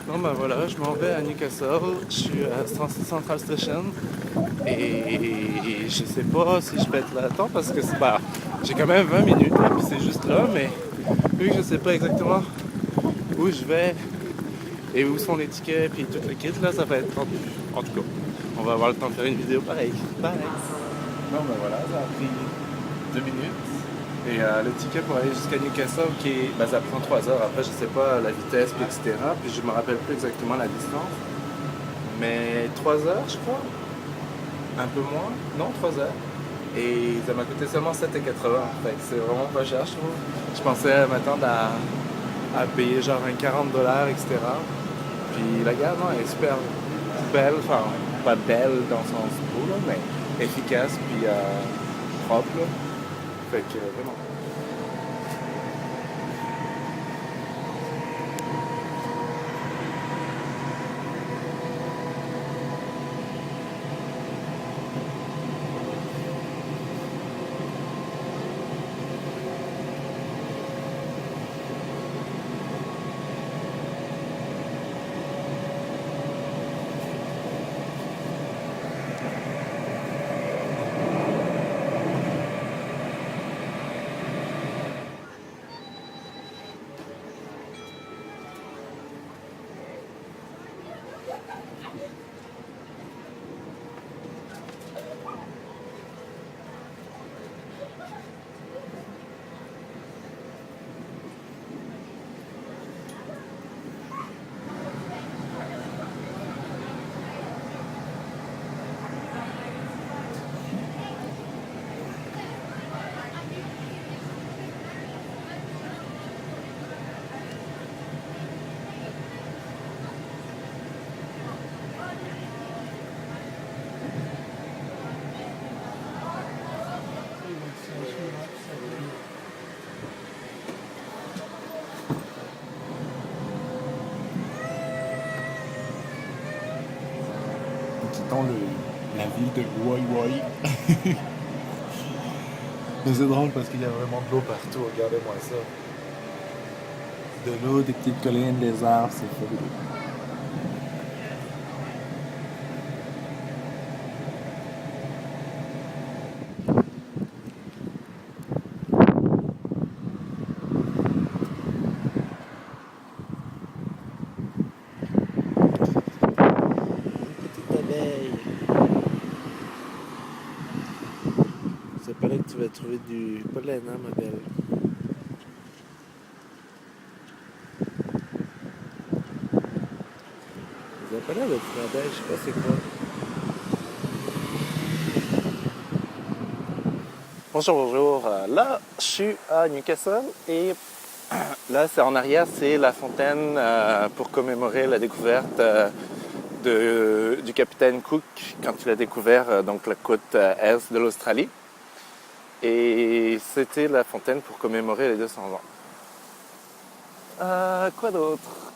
Non, ben voilà, je m'en vais à Newcastle. Je suis à Central Station. Et je sais pas si je vais être là à temps parce que bah, j'ai quand même 20 minutes là, puis c'est juste là, mais vu que je sais pas exactement où je vais et où sont les tickets puis tout le kit là, ça va être tendu. En tout cas, on va avoir le temps de faire une vidéo pareil. Bye! Non, ben voilà, ça a pris 2 minutes. Et le ticket pour aller jusqu'à Newcastle, ben, ça prend 3 heures. Après, je sais pas la vitesse, puis etc. Puis je me rappelle plus exactement la distance. Mais 3 heures, je crois. Un peu moins. Non, 3 heures. Et ça m'a coûté seulement 7,80. Fait que c'est vraiment pas cher, je trouve. Je pensais m'attendre à payer genre un 40 $, etc. Puis la gare, non, elle est super belle. Enfin, pas belle dans le sens beau, là, mais efficace, puis propre, là. Fait que vraiment. Nous quittons la ville de Wai Wai. Mais c'est drôle parce qu'il y a vraiment de l'eau partout, regardez-moi ça. De l'eau, des petites collines, des arbres, c'est fabuleux. Petite abeille. C'est pas là que tu vas trouver du pollen, hein, ma belle. Vous avez pas là, le petite abeille, je sais pas c'est quoi. Bonjour, bonjour. Là, je suis à Newcastle et là, c'est en arrière, c'est la fontaine pour commémorer la découverte du capitaine Cook quand il a découvert donc la côte est de l'Australie. Et c'était la fontaine pour commémorer les 200 ans. Quoi d'autre?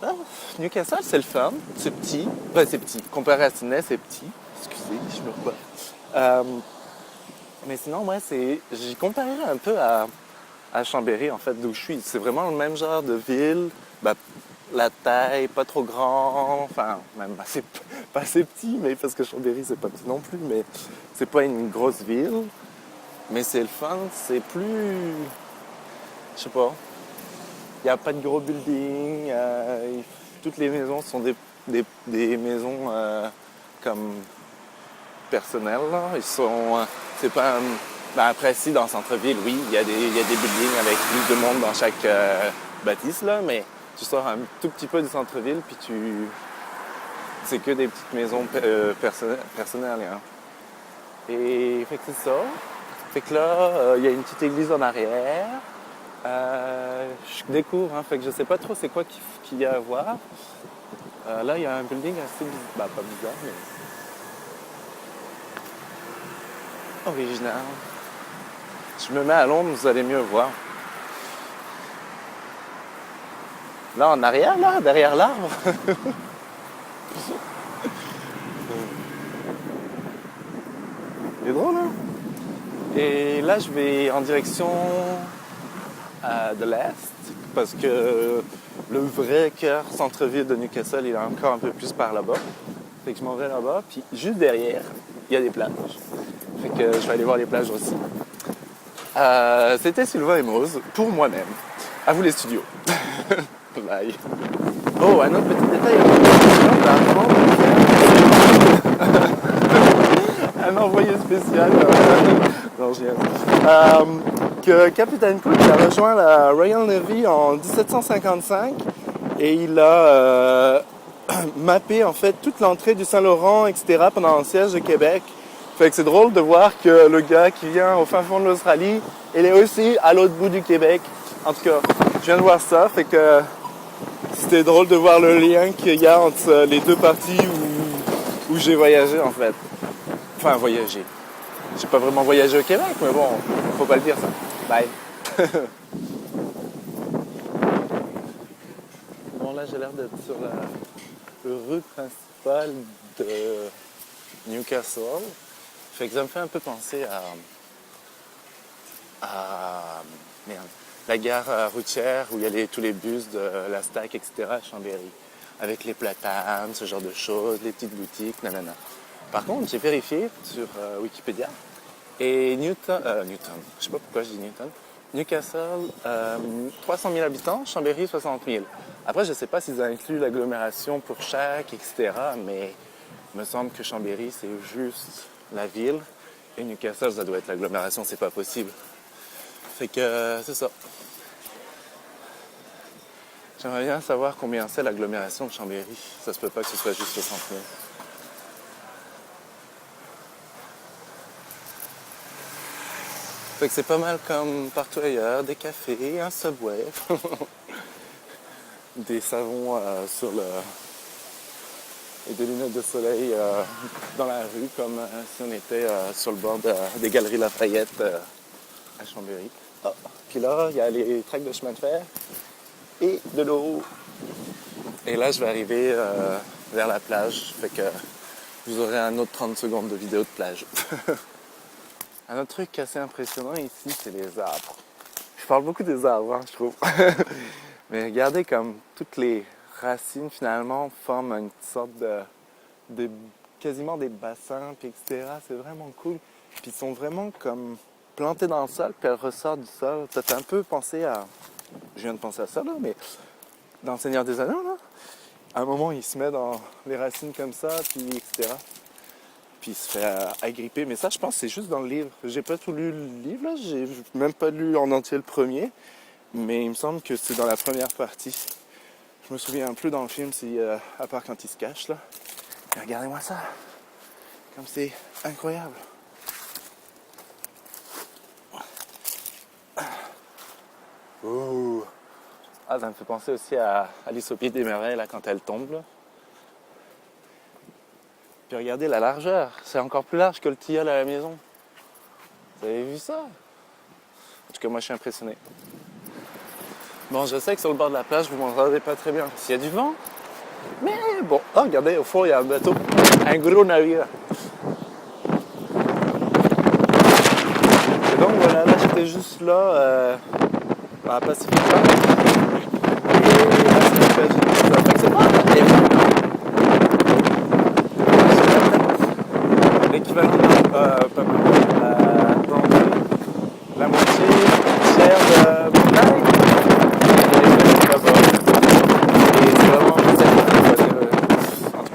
Ah, Newcastle, c'est le fun. C'est petit. Enfin, c'est petit. Comparé à Sydney, c'est petit. Excusez, je me revois. Mais sinon, moi, j'ai comparé un peu à Chambéry, en fait, d'où je suis. C'est vraiment le même genre de ville. Bah, la taille, pas trop grand. Enfin, même assez, pas assez petit, mais parce que Chambéry, c'est pas petit non plus. Mais c'est pas une grosse ville. Mais c'est le fun. C'est plus... Je sais pas. Il n'y a pas de gros buildings. Toutes les maisons sont des maisons comme personnelles. Là. Ils sont... c'est pas... Ben après, si, dans le centre-ville, oui, il y a des buildings avec plus de monde dans chaque bâtisse, là, mais tu sors un tout petit peu du centre-ville, puis c'est que des petites maisons personnelles. Hein. Et fait que c'est ça. Fait que là, il y a une petite église en arrière. Je découvre, hein, fait que je sais pas trop c'est quoi qu'il y a à voir. Là, il y a un building assez bizarre. Bah, pas bizarre, mais original. Je me mets à l'ombre, vous allez mieux voir. Là, en arrière, là, derrière l'arbre. C'est drôle, hein? Et là, je vais en direction de l'Est, parce que le vrai cœur centre-ville de Newcastle, il est encore un peu plus par là-bas. Fait que je m'en vais là-bas, puis juste derrière, il y a des plages. Fait que je vais aller voir les plages aussi. C'était Sylvain et Mose, pour moi-même. À vous les studios. Bye. Oh, un autre petit détail. Un envoyé spécial. Non, je viens. Que Capitaine Cook a rejoint la Royal Navy en 1755 et il a mappé en fait toute l'entrée du Saint-Laurent, etc. pendant le siège de Québec. Fait que c'est drôle de voir que le gars qui vient au fin fond de l'Australie, il est aussi à l'autre bout du Québec. En tout cas, je viens de voir ça, fait que c'était drôle de voir le lien qu'il y a entre les deux parties où j'ai voyagé en fait. Enfin, voyagé. J'ai pas vraiment voyagé au Québec, mais bon, faut pas le dire ça. Bye. Bon, là, j'ai l'air d'être sur la rue principale de Newcastle. Fait que ça me fait un peu penser à la gare routière où il y a tous les bus de la Stack, etc. à Chambéry. Avec les platanes, ce genre de choses, les petites boutiques, nanana. Par contre, j'ai vérifié sur Wikipédia. Et Newton, je sais pas pourquoi je dis Newton. Newcastle, 300 000 habitants, Chambéry, 60 000. Après, je sais pas s'ils incluent l'agglomération pour chaque, etc. Mais il me semble que Chambéry, c'est juste la ville. Et Newcastle, ça doit être l'agglomération, c'est pas possible. Fait que c'est ça. J'aimerais bien savoir combien c'est l'agglomération de Chambéry. Ça se peut pas que ce soit juste 60 000. Fait que c'est pas mal comme partout ailleurs, des cafés, un Subway, des savons sur le... et des lunettes de soleil dans la rue, comme si on était sur le bord des Galeries Lafayette à Chambéry. Oh. Puis là, il y a les tracts de chemin de fer et de l'eau. Et là, je vais arriver vers la plage, fait que vous aurez un autre 30 secondes de vidéo de plage. Un autre truc assez impressionnant ici, c'est les arbres. Je parle beaucoup des arbres, hein, je trouve. Mais regardez comme toutes les racines, finalement, forment une sorte de quasiment des bassins, puis etc. C'est vraiment cool. Puis ils sont vraiment comme plantés dans le sol, puis elles ressortent du sol. Ça fait un peu penser à... Je viens de penser à ça, là, mais dans le Seigneur des Anneaux, là, à un moment, il se met dans les racines comme ça, puis etc. Puis il se fait agripper. Mais ça, je pense que c'est juste dans le livre. J'ai pas tout lu le livre, là. J'ai même pas lu en entier le premier. Mais il me semble que c'est dans la première partie. Je me souviens plus dans le film, à part quand il se cache, là. Et regardez-moi ça. Comme c'est incroyable. Ouh. Ah, ça me fait penser aussi à Alice au Pays des Merveilles, là, quand elle tombe, là. Puis regardez la largeur, c'est encore plus large que le tilleul à la maison. Vous avez vu ça? En tout cas, moi je suis impressionné. Bon, je sais que sur le bord de la plage, vous m'entendez pas très bien. S'il y a du vent, mais bon. Oh, regardez, au fond, il y a un bateau. Un gros navire. Et donc voilà, là j'étais juste là, à Pacific Park. Et là, c'est la plage. Ça fait que c'est pas l'équivalent dans la moitié tiers de Brunei et les là-bas. Et c'est vraiment en tout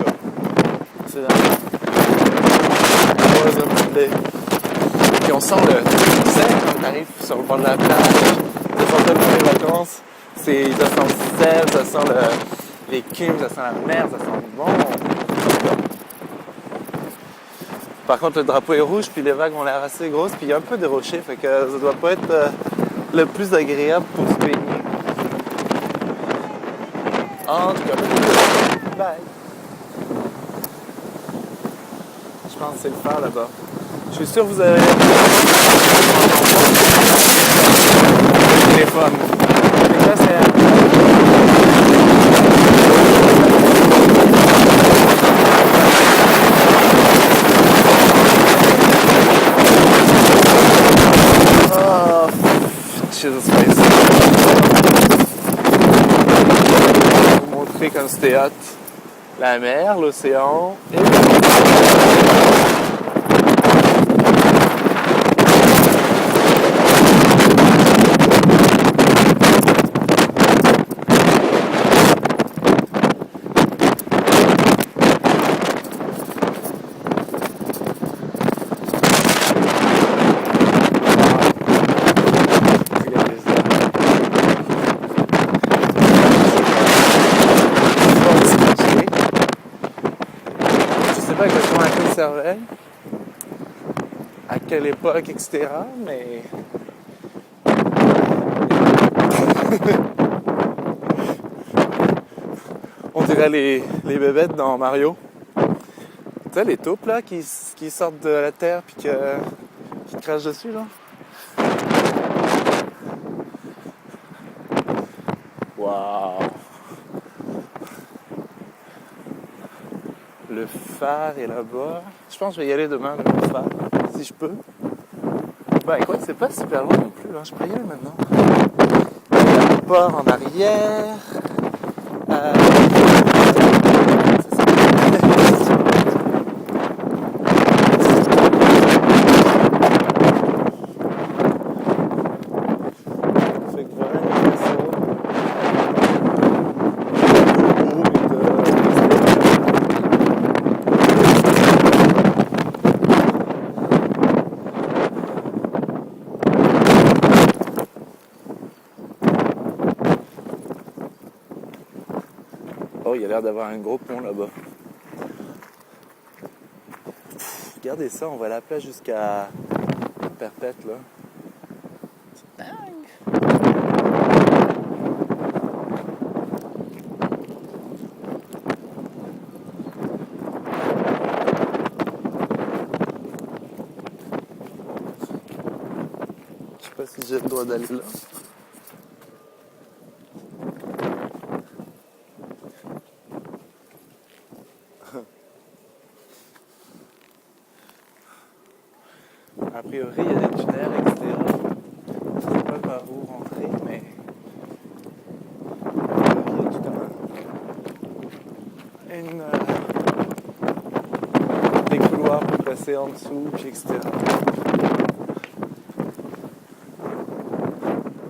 cas, c'est puis on sent le sel quand on arrive sur le bord de la plage. Ça sent tellement les vacances. Ça sent le sel, ça sent l'écume, ça sent la mer, ça sent bon. Par contre, le drapeau est rouge, puis les vagues ont l'air assez grosses, puis il y a un peu de rochers, fait que ça doit pas être le plus agréable pour se baigner. En tout cas, bye! Je pense que c'est le phare là-bas. Je suis sûr que vous avez le téléphone. Et ça, c'est... Jesus Christ. montrer comme c'était hot. La mer, l'océan et pas exactement à quoi il servait, à quelle époque, etc. Mais on dirait les bébêtes dans Mario. Tu sais, les taupes là qui sortent de la terre puis qui te crachent dessus là. Waouh! Le phare est là-bas. Je pense que je vais y aller demain avec le phare, si je peux. Bah écoute, c'est pas super loin non plus, hein. Je peux y aller maintenant. Il y a le port en arrière. Fait que voilà, il y a ça. Oh, il y a l'air d'avoir un gros pont là-bas. Regardez ça, on va à la plage jusqu'à Perpète là. C'est dingue! Je sais pas si j'ai le droit d'aller là. A priori, il y a des tunnels, etc. Je sais pas par où rentrer, mais il y a tout des couloirs pour passer en dessous, puis etc.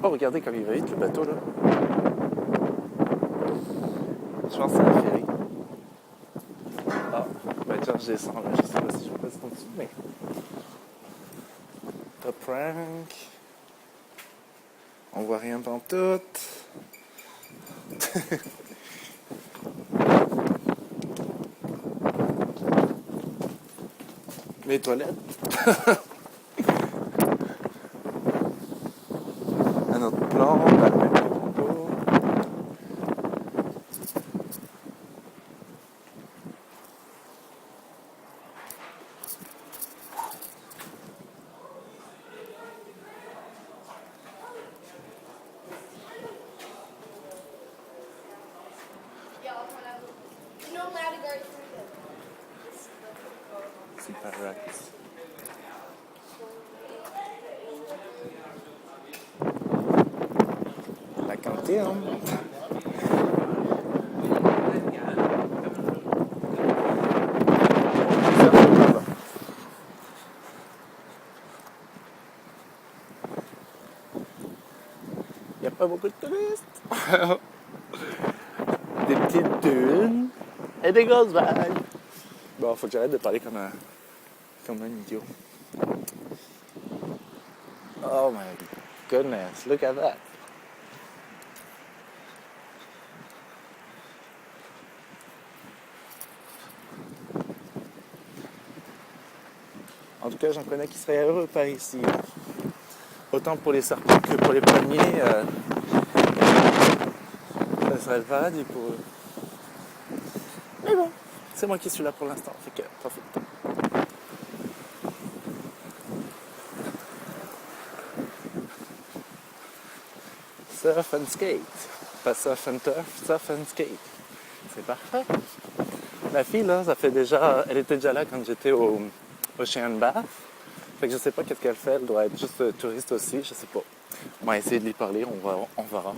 Oh, regardez comme il va vite le bateau là. Je pense que c'est un ferry. Ah, bah tiens, je descends là, je sais pas si je passe en dessous, mais. Top rank. On voit rien pantoute. Les toilettes. Un autre plan, dans le même condo. Super Rats. La cantine. Il n'y a pas beaucoup de touristes. Des petites dunes et des grosses vagues. Bon, faut que j'arrête de parler comme un idiot. Oh my goodness, look at that. En tout cas, j'en connais qui seraient heureux par ici. Autant pour les serpents que pour les palmiers. Ça serait le paradis pour eux. Mais bon, c'est moi qui suis là pour l'instant, fait que profite. Surf and skate. Pas surf and turf, surf and skate. C'est parfait. La fille, là, elle était déjà là quand j'étais au Ocean Bath. Fait que je sais pas qu'est-ce qu'elle fait. Elle doit être juste touriste aussi, je sais pas. On va essayer de lui parler, on verra.